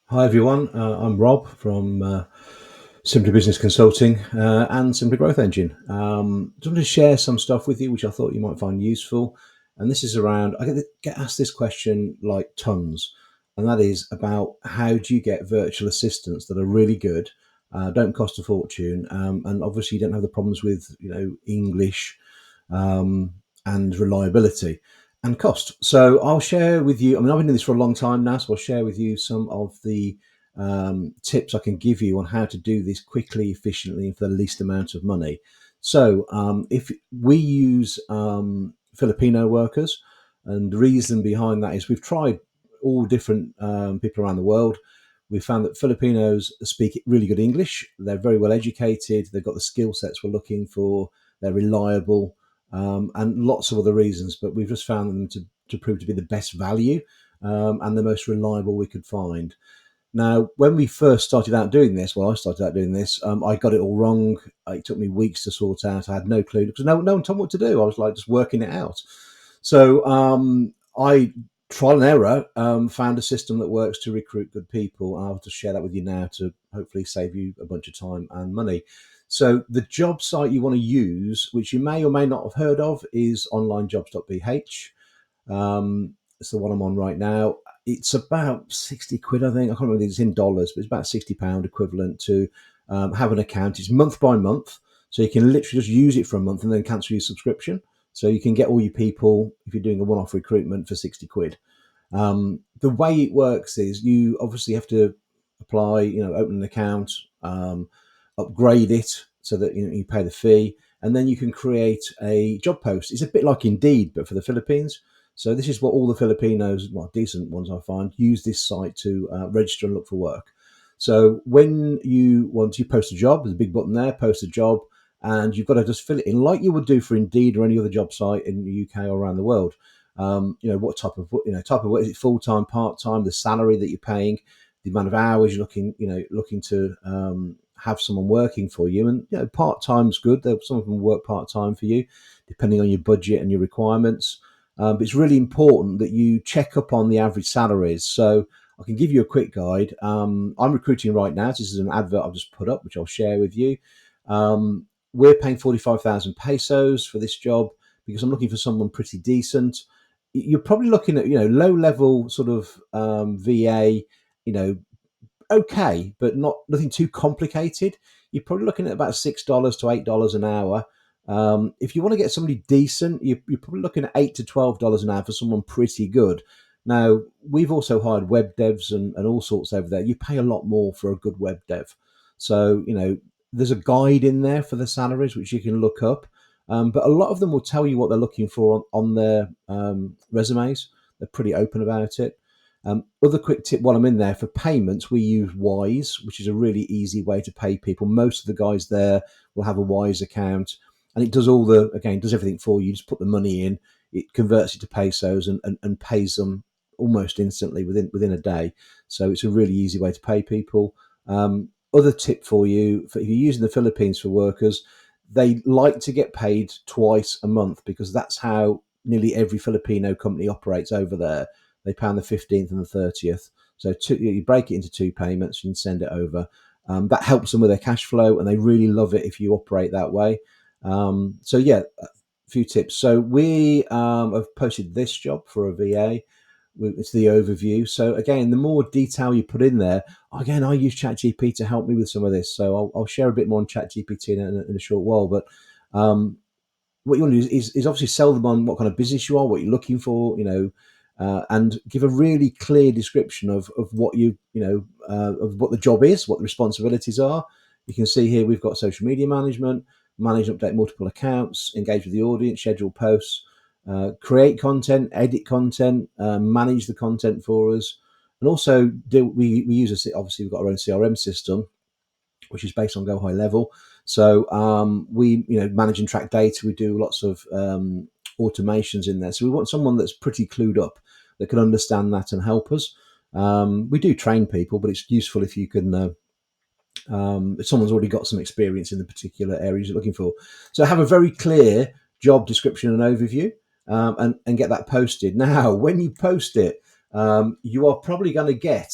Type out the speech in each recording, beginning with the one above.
Hi everyone, I'm Rob from Simply Business Consulting and Simply Growth Engine. Just wanted to share some stuff with you which I thought you might find useful. And this is around, I get asked this question like tons, and that is about how do you get virtual assistants that are really good, don't cost a fortune, and obviously you don't have the problems with English um, and reliability and cost. So I'll share with you. I mean, I've been doing this for a long time now, so I'll share with you some of the tips I can give you on how to do this quickly, efficiently, and for the least amount of money. So if we use Filipino workers, and the reason behind that is we've tried all different people around the world. We found that Filipinos speak really good English. They're very well educated. They've got the skill sets we're looking for. They're reliable and lots of other reasons. But we've just found them to prove to be the best value and the most reliable we could find. Now, when we first started out doing this, well, I started out doing this, I got it all wrong. It took me weeks to sort out. I had no clue because no one told me what to do. I was like just working it out. So I trial and error found a system that works to recruit good people. I'll just share that with you now to hopefully save you a bunch of time and money. So the job site you want to use, which you may or may not have heard of, is onlinejobs.bh. It's the one I'm on right now. It's about 60 quid, I think. I can't remember if it's in dollars, but it's about £60 equivalent to have an account. It's month by month. So you can literally just use it for a month and then cancel your subscription. So you can get all your people, if you're doing a one-off recruitment, for 60 quid. The way it works is you obviously have to apply, open an account, upgrade it so that you pay the fee, and then you can create a job post. It's a bit like Indeed, but for the Philippines. So this is what all the Filipinos, well, decent ones I find, use this site to register and look for work. So when you want to post a job, there's a big button there, post a job, and you've got to just fill it in like you would do for Indeed or any other job site in the UK or around the world. What type of work is it? Full time, part time, the salary that you're paying, the amount of hours you're looking to have someone working for you, and part time's good. Some of them work part time for you, depending on your budget and your requirements. But it's really important that you check up on the average salaries. So I can give you a quick guide. I'm recruiting right now. This is an advert I've just put up, which I'll share with you. We're paying 45,000 pesos for this job because I'm looking for someone pretty decent. You're probably looking at low level sort of VA, okay, but nothing too complicated. You're probably looking at about $6 to $8 an hour. If you want to get somebody decent, you're probably looking at $8 to $12 an hour for someone pretty good. Now, we've also hired web devs and all sorts over there. You pay a lot more for a good web dev. So, there's a guide in there for the salaries, which you can look up. But a lot of them will tell you what they're looking for on their resumes. They're pretty open about it. Other quick tip while I'm in there, for payments, we use Wise, which is a really easy way to pay people. Most of the guys there will have a Wise account, and it does does everything for you. You just put the money in, it converts it to pesos and pays them almost instantly within a day. So it's a really easy way to pay people. Other tip for you, if you're using the Philippines for workers, they like to get paid twice a month because that's how nearly every Filipino company operates over there. They pay on the 15th and the 30th. So you break it into two payments and send it over. That helps them with their cash flow, and they really love it if you operate that way. A few tips. So we have posted this job for a VA. It's the overview. So again, the more detail you put in there, again, I use ChatGPT to help me with some of this. So I'll share a bit more on ChatGPT in a short while. But what you want to do is obviously sell them on what kind of business you are, what you're looking for, and give a really clear description of what of what the job is, what the responsibilities are. You can see here we've got social media management, manage and update multiple accounts, engage with the audience, schedule posts, create content, edit content, manage the content for us, and also we use obviously we've got our own CRM system, which is based on Go High Level. So we manage and track data. We do lots of automations in there. So we want someone that's pretty clued up, that can understand that and help us. We do train people, but it's useful if you can. If someone's already got some experience in the particular areas you're looking for. So have a very clear job description and overview, and get that posted. Now, when you post it, you are probably going to get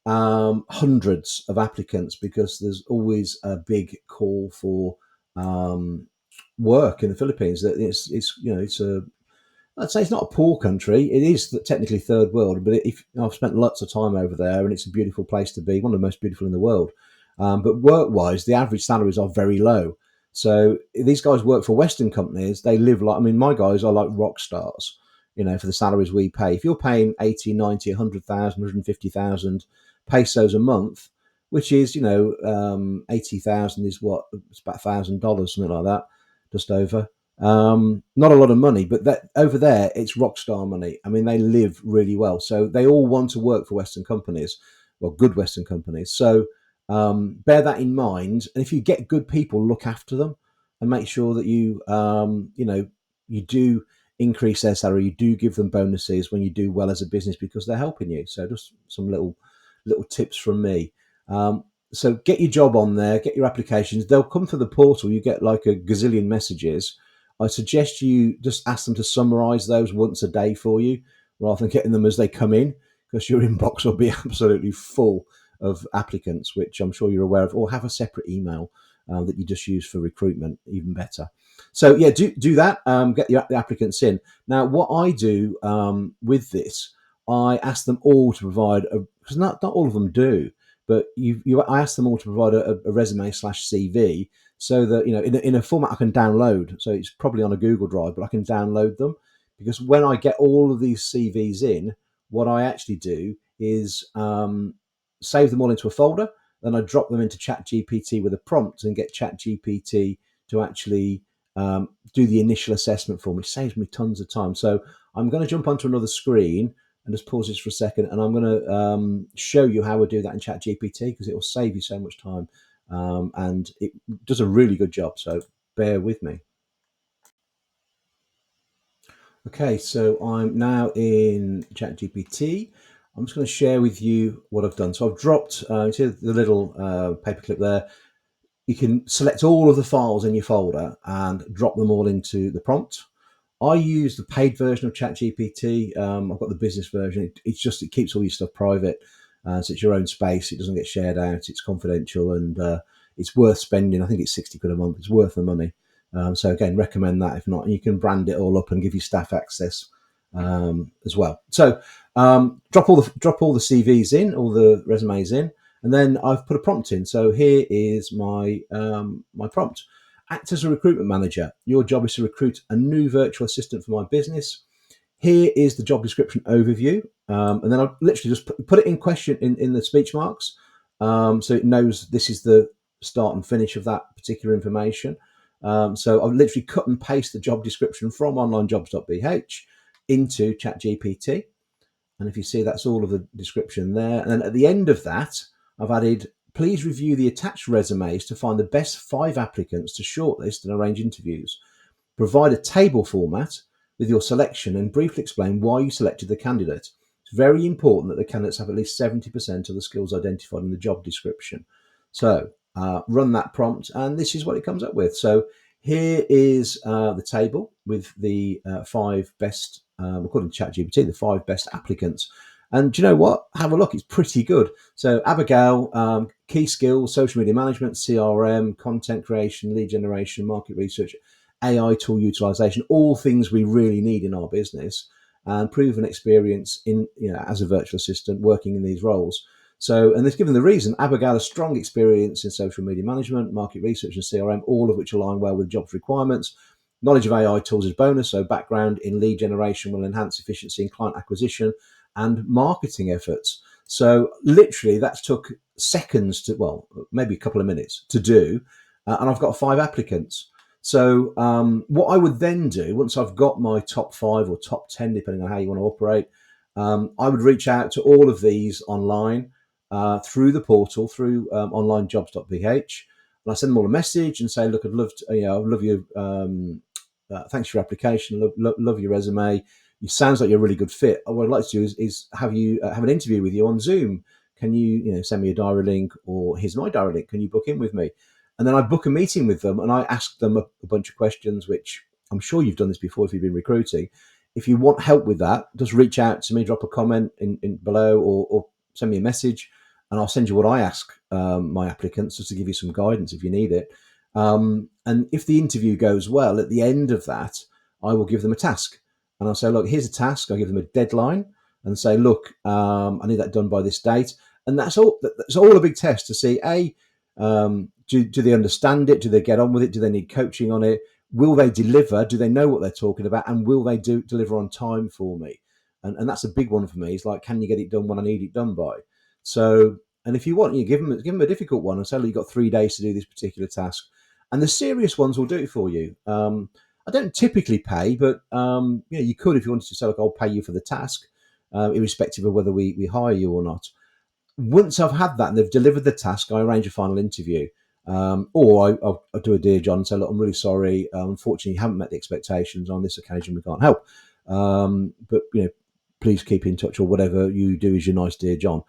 hundreds of applicants because there's always a big call for um, work in the Philippines. That it's it's a I'd say it's not a poor country. It is technically third world, but if I've spent lots of time over there, and it's a beautiful place to be, one of the most beautiful in the world. But work-wise, the average salaries are very low. So these guys work for Western companies. They live like, I mean, my guys are like rock stars. For the salaries we pay. If you're paying 80, 90, 100,000, 150,000 pesos a month, which is 80,000 is what, it's about $1,000, something like that, just over. Not a lot of money, but that over there, it's rock star money. I mean, they live really well. So they all want to work for Western companies, well, good Western companies. So bear that in mind. And if you get good people, look after them and make sure that you do increase their salary. You do give them bonuses when you do well as a business because they're helping you. So just some little tips from me. So get your job on there, get your applications. They'll come through the portal. You get like a gazillion messages. I suggest you just ask them to summarize those once a day for you rather than getting them as they come in, because your inbox will be absolutely full of applicants, which I'm sure you're aware of, or have a separate email that you just use for recruitment, even better. So yeah, do that. Get the applicants in. Now, what I do with this, I ask them all to provide because not all of them do, but I ask them all to provide a resume / CV so that in a format I can download. So it's probably on a Google Drive, but I can download them because when I get all of these CVs in, what I actually do is save them all into a folder. Then I drop them into ChatGPT with a prompt and get ChatGPT to actually do the initial assessment for me. It saves me tons of time. So I'm going to jump onto another screen and just pause this for a second, and I'm going to show you how I do that in ChatGPT because it will save you so much time, and it does a really good job. So bear with me. Okay, so I'm now in ChatGPT. I'm just going to share with you what I've done. So I've dropped, you see the little paperclip there. You can select all of the files in your folder and drop them all into the prompt. I use the paid version of ChatGPT. I've got the business version. It keeps all your stuff private, so it's your own space. It doesn't get shared out. It's confidential, and it's worth spending. I think it's £60 a month. It's worth the money. So again, recommend that if not. And you can brand it all up and give your staff access as well. So drop all the CVs in, all the resumes in, and then I've put a prompt in. So here is my my prompt. Act as a recruitment manager. Your job is to recruit a new virtual assistant for my business. Here is the job description overview. And then I've literally just put it in question in the speech marks. So it knows this is the start and finish of that particular information. So I've literally cut and paste the job description from onlinejobs.bh into ChatGPT. And if you see, that's all of the description there. And then at the end of that, I've added, please review the attached resumes to find the best 5 applicants to shortlist and arrange interviews. Provide a table format with your selection and briefly explain why you selected the candidate. It's very important that the candidates have at least 70% of the skills identified in the job description. So run that prompt, and this is what it comes up with. So here is the table with the 5 best, according to ChatGPT, the 5 best applicants. And do you know what? Have a look. It's pretty good. So Abigail, key skills, social media management, CRM, content creation, lead generation, market research, AI tool utilization, all things we really need in our business, and proven experience in, as a virtual assistant working in these roles. So, and they've given the reason, Abigail has strong experience in social media management, market research, and CRM, all of which align well with jobs requirements. Knowledge of AI tools is bonus, so background in lead generation will enhance efficiency in client acquisition and marketing efforts. So literally that took seconds to, well, maybe a couple of minutes to do, and I've got 5 applicants. So what I would then do, once I've got my top 5 or top 10, depending on how you want to operate, I would reach out to all of these online through the portal, through onlinejobs.bh, and I send them all a message and say, look, I'd love to, I'd love you. Thanks for your application. Love your resume. It sounds like you're a really good fit. What I'd like to do is have you have an interview with you on Zoom. Can you, send me a diary link, or here's my diary link. Can you book in with me? And then I book a meeting with them and I ask them a bunch of questions, which I'm sure you've done this before if you've been recruiting. If you want help with that, just reach out to me, drop a comment in below, or send me a message. and I'll send you what I ask my applicants, just to give you some guidance if you need it. And if the interview goes well, at the end of that, I will give them a task, and I'll say, look, here's a task. I'll give them a deadline and say, look, I need that done by this date. And that's all. That's all a big test to see, do they understand it? Do they get on with it? Do they need coaching on it? Will they deliver? Do they know what they're talking about? And will they deliver on time for me? And that's a big one for me. It's like, can you get it done when I need it done by? So, and if you want, you give them a difficult one and say, look, you've got 3 days to do this particular task. And the serious ones will do it for you. I don't typically pay, but you could, if you wanted to say, look, I'll pay you for the task, irrespective of whether we hire you or not. Once I've had that and they've delivered the task, I arrange a final interview. Or I'll do a Dear John and say, look, I'm really sorry. Unfortunately, you haven't met the expectations on this occasion. We can't help. But please keep in touch, or whatever you do is your nice Dear John.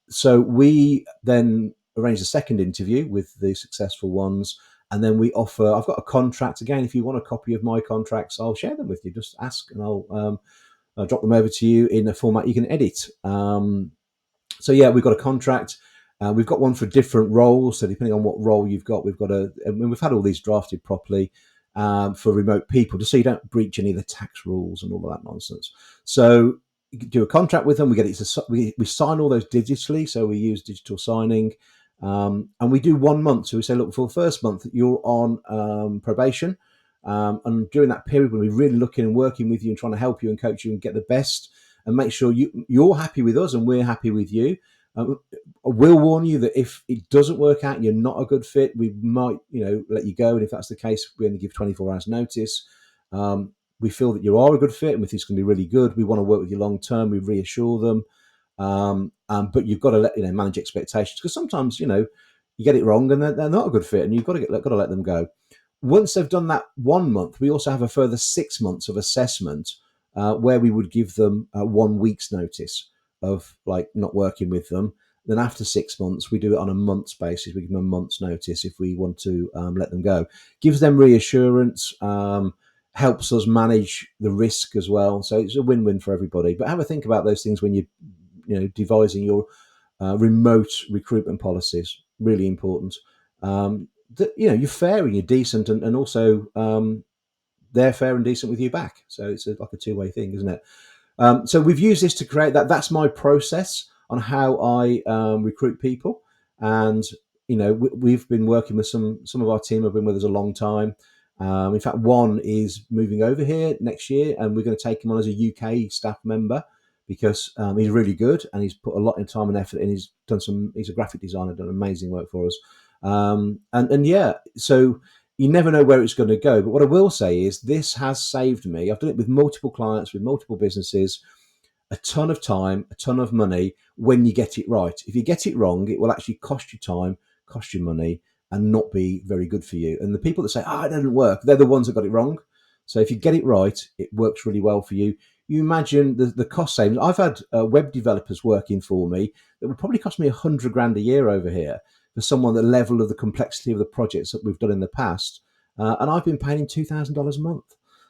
So we then arrange a second interview with the successful ones. And then we offer, I've got a contract. Again, if you want a copy of my contracts, I'll share them with you. Just ask and I'll drop them over to you in a format you can edit. So yeah, we've got a contract. We've got one for different roles. So depending on what role you've got, we've had all these drafted properly for remote people, just so you don't breach any of the tax rules and all of that nonsense. So you can do a contract with them. We get it to, we sign all those digitally. So we use digital signing, and we do 1 month. So we say, look, for the first month, you're on probation. And during that period, we'll be really looking and working with you and trying to help you and coach you and get the best and make sure you're happy with us and we're happy with you. We'll warn you that if it doesn't work out, you're not a good fit, we might, let you go. And if that's the case, we only give 24 hours notice. We feel that you are a good fit and we think it's going to be really good. We want to work with you long term. We reassure them. But you've got to manage expectations, because sometimes, you get it wrong and they're not a good fit, and you've got to let them go. Once they've done that 1 month, we also have a further 6 months of assessment, where we would give them 1 week's notice of not working with them. Then after 6 months, we do it on a month's basis. We give them a month's notice if we want to let them go. Gives them reassurance, helps us manage the risk as well. So it's a win-win for everybody. But have a think about those things when you're devising your remote recruitment policies. Really important. That you're fair and you're decent, and also they're fair and decent with you back. So it's like a two-way thing, isn't it? So we've used this to create that. That's my process on how I recruit people. And we've been working with some of our team have been with us a long time. In fact, one is moving over here next year, and we're going to take him on as a UK staff member, because he's really good and he's put a lot of time and effort in. He's a graphic designer, done amazing work for us. So you never know where it's going to go. But what I will say is this has saved me. I've done it with multiple clients, with multiple businesses, a ton of time, a ton of money when you get it right. If you get it wrong, it will actually cost you time, cost you money, and not be very good for you. And the people that say, it didn't work, they're the ones that got it wrong. So if you get it right, it works really well for you. You imagine the cost savings. I've had web developers working for me that would probably cost me $100,000 a year over here, for someone the level of the complexity of the projects that we've done in the past. And I've been paying $2,000 a month.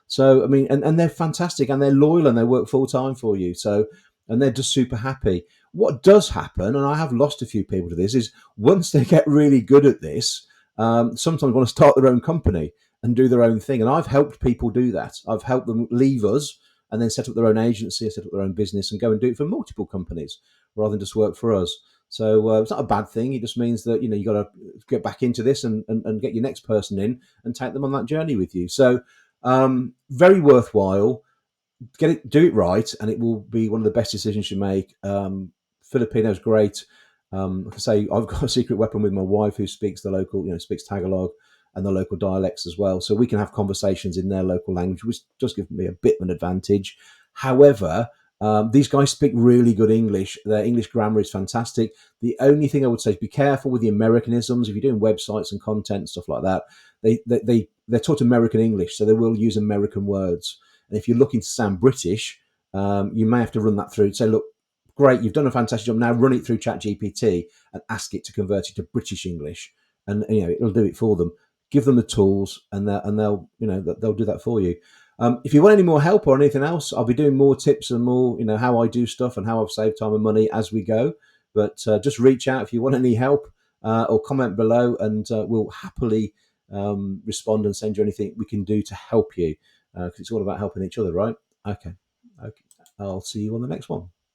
So, I mean, and they're fantastic and they're loyal and they work full time for you. So, and they're just super happy. What does happen, and I have lost a few people to this, is once they get really good at this, sometimes want to start their own company and do their own thing. And I've helped people do that. I've helped them leave us and then set up their own agency, set up their own business and go and do it for multiple companies rather than just work for us. So it's not a bad thing. It just means that, you got to get back into this and get your next person in and take them on that journey with you. So very worthwhile. Do it right, and it will be one of the best decisions you make. Filipino's great. Like I say, I've got a secret weapon with my wife who speaks the local, speaks Tagalog and the local dialects as well. So we can have conversations in their local language, which does give me a bit of an advantage. However, these guys speak really good English. Their English grammar is fantastic. The only thing I would say is be careful with the Americanisms. If you're doing websites and content and stuff like that, they're taught American English, so they will use American words. And if you're looking to sound British, you may have to run that through. Say, look, great, you've done a fantastic job. Now run it through ChatGPT and ask it to convert it to British English, and it'll do it for them. Give them the tools, and they'll do that for you. If you want any more help or anything else, I'll be doing more tips and more, how I do stuff and how I've saved time and money as we go. But just reach out if you want any help, or comment below, and we'll happily respond and send you anything we can do to help you, because it's all about helping each other, right? Okay. Okay. I'll see you on the next one.